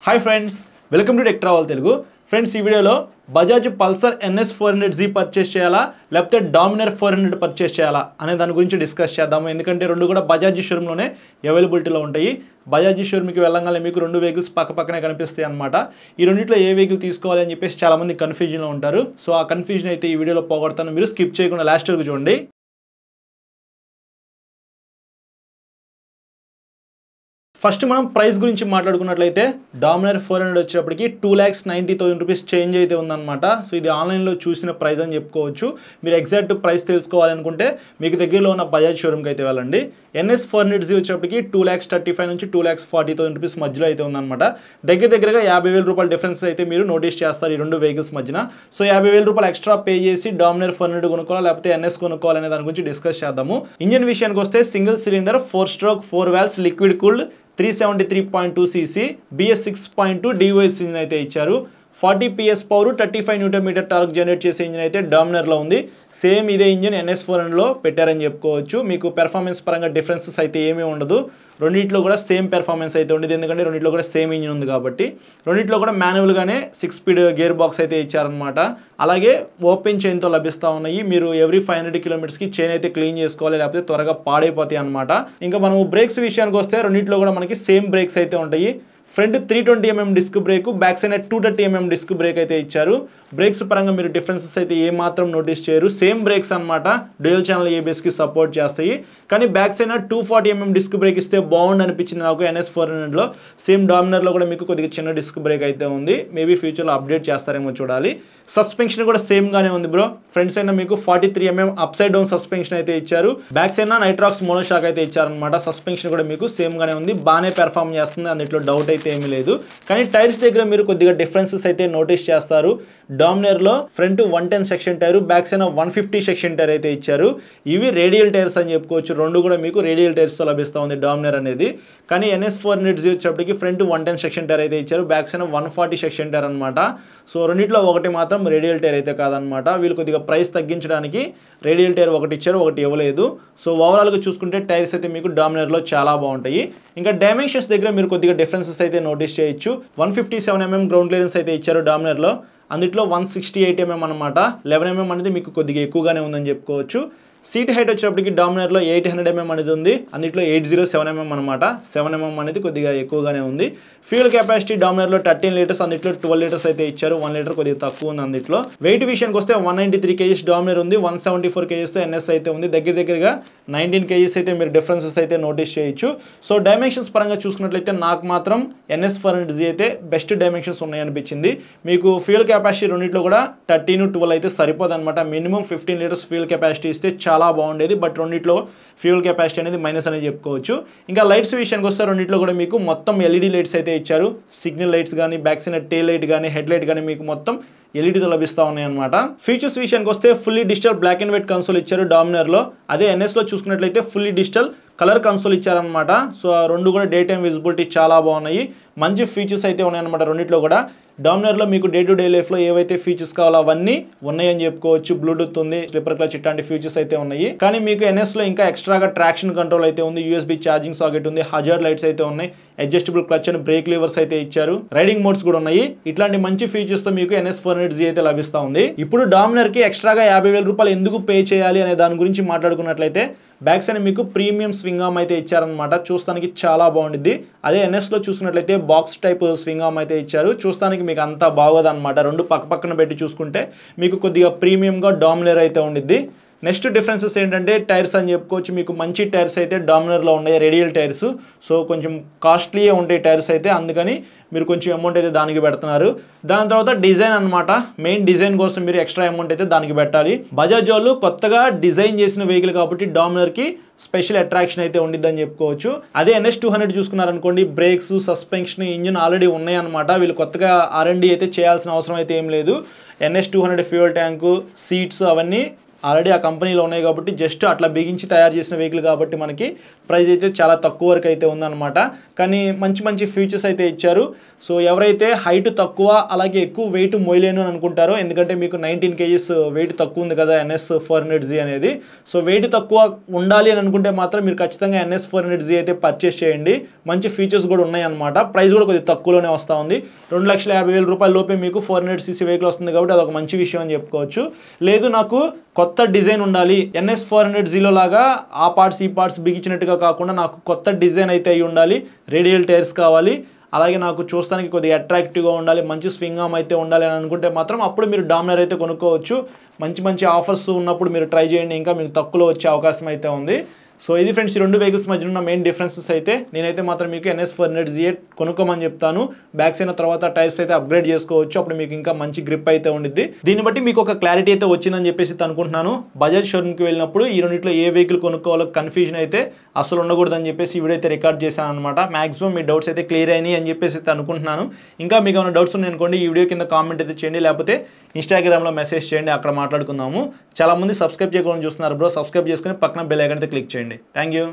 Hi friends, welcome to tech travel Telugu. Friends, ఈ వీడియోలో Bajaj Pulsar NS 400Z purchase చేయాలా లేకపోతే డామినర్ 400 పర్చేస్ చేయాలా అనే దాని గురించి డిస్కస్ చేద్దాము. ఎందుకంటే రెండు కూడా బజాజ్ షోరూంలోనే అవైలబిలిటీలో ఉంటాయి. బజాజ్ షోరూమ్కి వెళ్ళంగానే మీకు రెండు వెహికల్స్ పక్కనే కనిపిస్తాయి అనమాట. ఈ రెండిట్లో ఏ వెహికల్ తీసుకోవాలి అని చెప్పేసి చాలామంది కన్ఫ్యూజన్లో ఉంటారు. సో ఆ కన్ఫ్యూజన్ అయితే ఈ వీడియోలో పోగొడతాను. మీరు స్కిప్ చేయకుండా లాస్ట్ వరకు చూడండి. ఫస్ట్ మనం ప్రైస్ గురించి మాట్లాడుకున్నట్లయితే డామినర్ 400 వచ్చేటప్పటికి 2,90,000 రూపీస్ చేంజ్ అయితే ఉందన్నమాట. సో ఇది ఆన్లైన్లో చూసిన ప్రైస్ అని చెప్పుకోవచ్చు. మీరు ఎగ్జాక్ట్ ప్రైస్ తెలుసుకోవాలనుకుంటే మీకు దగ్గరలో ఉన్న బజాజ్ షోరూమ్కి అయితే వెళ్ళండి. NS 400Z వచ్చేటప్పటికి 2,35,000 నుంచి 2,40,000 రూపీస్ మధ్యలో అయితే ఉందన్నమాట. దగ్గరగా 50,000 రూపాయల డిఫరెన్స్ అయితే మీరు నోటీస్ చేస్తారు ఈ రెండు వెహికల్స్ మధ్యన. సో 50,000 రూపాయలు ఎక్స్ట్రా పే చేసి డామినర్ 400 కొనుక్కోవాలా లేకపోతే NS కొనుక్కోవాలనే దాని గురించి డిస్కస్ చేద్దాము. ఇంజన్ విషయానికి వస్తే single cylinder 4 stroke 4 valves liquid cooled 373.2 cc BS 6.2 DOS engine అయితే ఇచ్చారు. 40 PS power 35 Nm torque generate చేసే ఇంజిన్ అయితే డామినర్లో ఉంది. సేమ్ ఇదే ఇంజిన్ NS 400లో పెట్టారని చెప్పుకోవచ్చు. మీకు పెర్ఫార్మెన్స్ పరంగా డిఫరెన్సెస్ అయితే ఏమీ ఉండదు. రెండింటిలో కూడా సేమ్ పెర్ఫార్మెన్స్ అయితే ఉండేది, ఎందుకంటే రెండింటిలో కూడా సేమ్ ఇంజిన్ ఉంది కాబట్టి. రెండింటిలో కూడా మాన్యువల్గానే 6 స్పీడ్ గేర్ బాక్స్ అయితే ఇచ్చారనమాట. అలాగే ఓపెన్ చైన్తో లభిస్తూ ఉన్నాయి. మీరు ఎవ్రీ 500 కిలోమీటర్స్కి చైన్ అయితే క్లీన్ చేసుకోవాలి, లేకపోతే త్వరగా పాడైపోతాయి అనమాట. ఇంకా మనం బ్రేక్స్ విషయానికి వస్తే రెండింటిలో కూడా మనకి సేమ్ బ్రేక్స్ అయితే ఉంటాయి. Front 320mm disc brake, back side 230mm disc brake అయితే ఇచ్చారు. బ్రేక్స్ పరంగా మీరు డిఫరెన్సెస్ అయితే ఏమాత్రం నోటీస్ చేయరు. సేమ్ బ్రేక్స్ అనమాట. డ్యూయల్ ఛానల్ ABSకి సపోర్ట్ చేస్తాయి. కానీ back side 240mm disc brake ఇస్తే బాగుండు అనిపించింది నాకు NS 400లో. సేమ్ డామినర్లో కూడా మీకు కొద్దిగా చిన్న డిస్క్ బ్రేక్ అయితే ఉంది. మేబీ ఫ్యూచర్లో అప్డేట్ చేస్తారేమో చూడాలి. సస్పెన్షన్ కూడా సేమ్గానే ఉంది బ్రో. ఫ్రంట్ సైడ్ మీకు 43mm up side down suspension అయితే ఇచ్చారు. బ్యాక్ సైడ్ నైట్రాక్స్ మోనోషాక్ అయితే ఇచ్చారనమాట. సస్పెన్షన్ కూడా మీకు సేమ్గానే ఉంది. బాగానే పెర్ఫామ్ చేస్తుంది, అన్నిట్లో డౌట్ అయితే ఏమీ లేదు. కానీ టైర్స్ దగ్గర మీరు కొద్దిగా డిఫరెన్సెస్ అయితే నోటీస్ చేస్తారు. డామినర్లో front 110 section tyre, back side 150 section tyre అయితే ఇచ్చారు. ఇవి రేడియల్ టైర్స్ అని చెప్పుకోవచ్చు. రెండు కూడా మీకు రేడియల్ టైర్స్తో లభిస్తూ ఉంది డామినర్ అనేది. కానీ NS 400Z వచ్చేటప్పటికి ఫ్రంట్ 110 సెక్షన్ టైర్ అయితే ఇచ్చారు, బ్యాక్ సైడ్ 140 సెక్షన్ టైర్ అనమాట. సో రెండింటిలో ఒకటి మాత్రం రేడియల్ టైర్ అయితే కాదనమాట. వీళ్ళు కొద్దిగా ప్రైస్ తగ్గించడానికి రేడియల్ టైర్ ఒకటి ఇచ్చారు, ఒకటి ఇవ్వలేదు. సో ఓవరాల్గా చూసుకుంటే టైర్స్ అయితే మీకు డామినర్లో చాలా బాగుంటాయి. ఇంకా డైమెన్షన్స్ దగ్గర మీరు కొద్దిగా డిఫరెన్సెస్ అయితే నోటీస్ చేయొచ్చు. 157mm గ్రౌండ్ క్లియరెన్స్ అయితే ఇచ్చారు డామినర్లో. అందులో 168mm అనమాట. 11mm అనేది మీకు కొద్దిగా ఎక్కువగానే ఉందని చెప్పుకోవచ్చు. సీట్ హైట్ వచ్చేటప్పటికి డామినర్లో 800mm అనేది ఉంది, అందులో 807mm అనమాట. 7mm అనేది కొద్దిగా ఎక్కువగానే ఉంది. ఫ్యూయల్ కెపాసిటీ డామినర్లో 13 లీటర్స్, అందులో 12 లీటర్స్ అయితే ఇచ్చారు. 1 లీటర్ కొద్దిగా తక్కువ ఉంది అందులో. వెయిట్ విషయానికి వస్తే 193 kgs డామినర్ ఉంది, 174 kgsతో NS అయితే ఉంది. దగ్గరగా 19 kgs అయితే మీరు డిఫరెన్సెస్ అయితే నోటీస్ చేయొచ్చు. సో డైమెన్షన్స్ పరంగా చూసుకున్నట్లయితే నాకు మాత్రం NS 400Z అయితే బెస్ట్ డైమెన్షన్స్ ఉన్నాయనిపించింది. మీకు ఫ్యూయల్ కెపాసిటీ రెండింటిలో కూడా 13-12 అయితే సరిపోదన్నమాట. మినిమం 15 లీటర్స్ ఫ్యూయల్ కెపాసిటీ ఇస్తే చాలా బాగుండేది. బట్ రెండిట్లో ఫ్యూయల్ కెపాసిటీ అనేది మైనస్ అనేది చెప్పుకోవచ్చు. ఇంకా లైట్స్ విషయానికి వస్తే రెండిట్లో కూడా మీకు మొత్తం LED లైట్స్ అయితే ఇచ్చారు. సిగ్నల్ లైట్స్ కానీ, బ్యాక్ సైడ్ టెయిల్ లైట్ కానీ, హెడ్ లైట్ కానీ మీకు మొత్తం ఎల్ఈడీతో లభిస్తూ ఉన్నాయి అనమాట. ఫీచర్స్ విషయానికి వస్తే fully digital black and white console ఇచ్చారు డామినర్లో. అదే NSలో చూసుకున్నట్లయితే ఫుల్లీ డిజిటల్ కలర్ కన్సోల్ ఇచ్చారనమాట. సో ఆ రెండు కూడా డే టైమ్ విజిబిలిటీ చాలా బాగున్నాయి. మంచి ఫీచర్స్ అయితే ఉన్నాయన్నమాట రెండిట్లో కూడా. డామినర్లో మీకు డే టు డే లైఫ్లో ఏవైతే ఫీచర్స్ కావాలో అవన్నీ ఉన్నాయని చెప్పుకోవచ్చు. బ్లూటూత్ ఉంది, స్లిప్పర్ క్లచ్, ఇట్లాంటి ఫీచర్స్ అయితే ఉన్నాయి. కానీ మీకు NSలో ఇంకా ఎక్స్ట్రాగా ట్రాక్షన్ కంట్రోల్ అయితే ఉంది, USB ఛార్జింగ్ సాకెట్ ఉంది, హజార్డ్ లైట్స్ అయితే ఉన్నాయి, adjustable clutch and break levers అయితే ఇచ్చారు, రైడింగ్ మోడ్స్ కూడా ఉన్నాయి. ఇట్లాంటి మంచి ఫీచర్స్ తో మీకు NS 400Z అయితే లభిస్తూ ఉంది. ఇప్పుడు డామినర్ కి ఎక్స్ట్రాగా 50,000 రూపాయలు ఎందుకు పే చేయాలి అనే దాని గురించి మాట్లాడుకున్నట్లయితే బ్యాక్ సైడ్ మీకు ప్రీమియం స్వింగ్ ఆర్మ్ అయితే ఇచ్చారనమాట. చూస్తానికి చాలా బాగుంటుంది. అదే NSలో చూసుకున్నట్లయితే బాక్స్ టైప్ స్వింగ్ ఆర్మ్ అయితే ఇచ్చారు. చూస్తానికి మీకు అంతా బాగోదు అనమాట. రెండు పక్కన పెట్టి చూసుకుంటే మీకు కొద్దిగా ప్రీమియంగా డామినర్ అయితే ఉండిద్ది. నెక్స్ట్ డిఫరెన్సెస్ ఏంటంటే టైర్స్ అని చెప్పుకోవచ్చు. మీకు మంచి టైర్స్ అయితే డామినర్లో ఉన్నాయి, రేడియల్ టైర్స్. సో కొంచెం కాస్ట్లీయే ఉంటాయి టైర్స్ అయితే, అందుకని మీరు కొంచెం అమౌంట్ అయితే దానికి పెడుతున్నారు. దాని తర్వాత డిజైన్ అనమాట. మెయిన్ డిజైన్ కోసం మీరు ఎక్స్ట్రా అమౌంట్ అయితే దానికి పెట్టాలి. బజాజ్ వాళ్ళు కొత్తగా డిజైన్ చేసిన వెహికల్ కాబట్టి డామినర్కి స్పెషల్ అట్రాక్షన్ అయితే ఉండిద్దని చెప్పుకోవచ్చు. అదే NS 200 చూసుకున్నారనుకోండి, బ్రేక్స్, సస్పెన్షన్, ఇంజిన్ ఆల్రెడీ ఉన్నాయన్నమాట. వీళ్ళు కొత్తగా R&D అయితే చేయాల్సిన అవసరం అయితే ఏం లేదు. NS 200 ఫ్యూయల్ ట్యాంకు, సీట్స్ అవన్నీ ఆల్రెడీ ఆ కంపెనీలో ఉన్నాయి కాబట్టి జస్ట్ అట్లా బిగించి తయారు చేసిన వెహికల్ కాబట్టి మనకి ప్రైస్ అయితే చాలా తక్కువ వరకు అయితే ఉందన్నమాట. కానీ మంచి మంచి ఫీచర్స్ అయితే ఇచ్చారు. సో ఎవరైతే హైట్ తక్కువ అలాగే ఎక్కువ వెయిట్ మోయలేను అని అనుకుంటారో, ఎందుకంటే మీకు 19 kgs వెయిట్ తక్కువ ఉంది కదా NS400Z అనేది. సో వెయిట్ తక్కువ ఉండాలి అని అనుకుంటే మాత్రం మీరు ఖచ్చితంగా NS400Z అయితే పర్చేస్ చేయండి. మంచి ఫీచర్స్ కూడా ఉన్నాయన్నమాట. ప్రైస్ కూడా కొద్దిగా తక్కువలోనే వస్తూ ఉంది. 2,50,000 రూపాయల లోపే మీకు 400cc వెహికల్ వస్తుంది కాబట్టి అదొక మంచి విషయం అని చెప్పుకోవచ్చు. లేదు నాకు కొత్త డిజైన్ ఉండాలి, NS400Zలో లాగా ఆ పార్ట్స్ ఈ పార్ట్స్ బిగించినట్టుగా కాకుండా నాకు కొత్త డిజైన్ అయితే అయి ఉండాలి, రేడియల్ టైర్స్ కావాలి, అలాగే నాకు చూస్తానికి కొద్దిగా అట్రాక్టివ్గా ఉండాలి, మంచి స్వింగ్ ఆర్మ్ అయితే ఉండాలి అని అనుకుంటే మాత్రం అప్పుడు మీరు డామినర్ అయితే కొనుక్కోవచ్చు. మంచి మంచి ఆఫర్స్ ఉన్నప్పుడు మీరు ట్రై చేయండి, ఇంకా మీకు తక్కువలో వచ్చే అవకాశం అయితే ఉంది. సో ఇది ఫ్రెండ్స్ ఈ రెండు వెహికల్స్ మధ్య ఉన్న మెయిన్ డిఫరెన్సెస్ అయితే. నేనైతే మాత్రం మీకు NS400Z కొనుక్కోమని చెప్తాను. బ్యాక్స్ అయిన తర్వాత టైర్స్ అయితే అప్గ్రేడ్ చేసుకోవచ్చు, అప్పుడు మీకు ఇంకా మంచి గ్రిప్ అయితే ఉండిద్ది. దీన్ని బట్టి మీకు ఒక క్లారిటీ అయితే వచ్చిందని చెప్పేసి అనుకుంటున్నాను. బజాజ్ షోరూమ్కి వెళ్ళినప్పుడు ఈ రెండిట్లో ఏ వెహికల్ కొనుక్కోవాలో కన్ఫ్యూజన్ అయితే అసలు ఉండకూడదని చెప్పేసి ఈ వీడియో అయితే రికార్డ్ చేశాను అనమాట. మాక్సిమం మీ డౌట్స్ అయితే క్లియర్ అయినాయి అని చెప్పేసి అయితే అనుకుంటున్నాను. ఇంకా మీకు ఏమైనా డౌట్స్ ఉన్నాయి అనుకోండి, ఈ వీడియో కింద కామెంట్ అయితే చేయండి, లేకపోతే ఇన్స్టాగ్రామ్లో మెసేజ్ చేయండి, అక్కడ మాట్లాడుకుందాము. చాలా మంది సబ్స్క్రైబ్ చేయకుండా చూస్తున్నారు బ్రో, సబ్స్క్రైబ్ చేసుకుని పక్కన బెల్ ఐకాన్ అయితే క్లిక్ చేయండి. Thank you.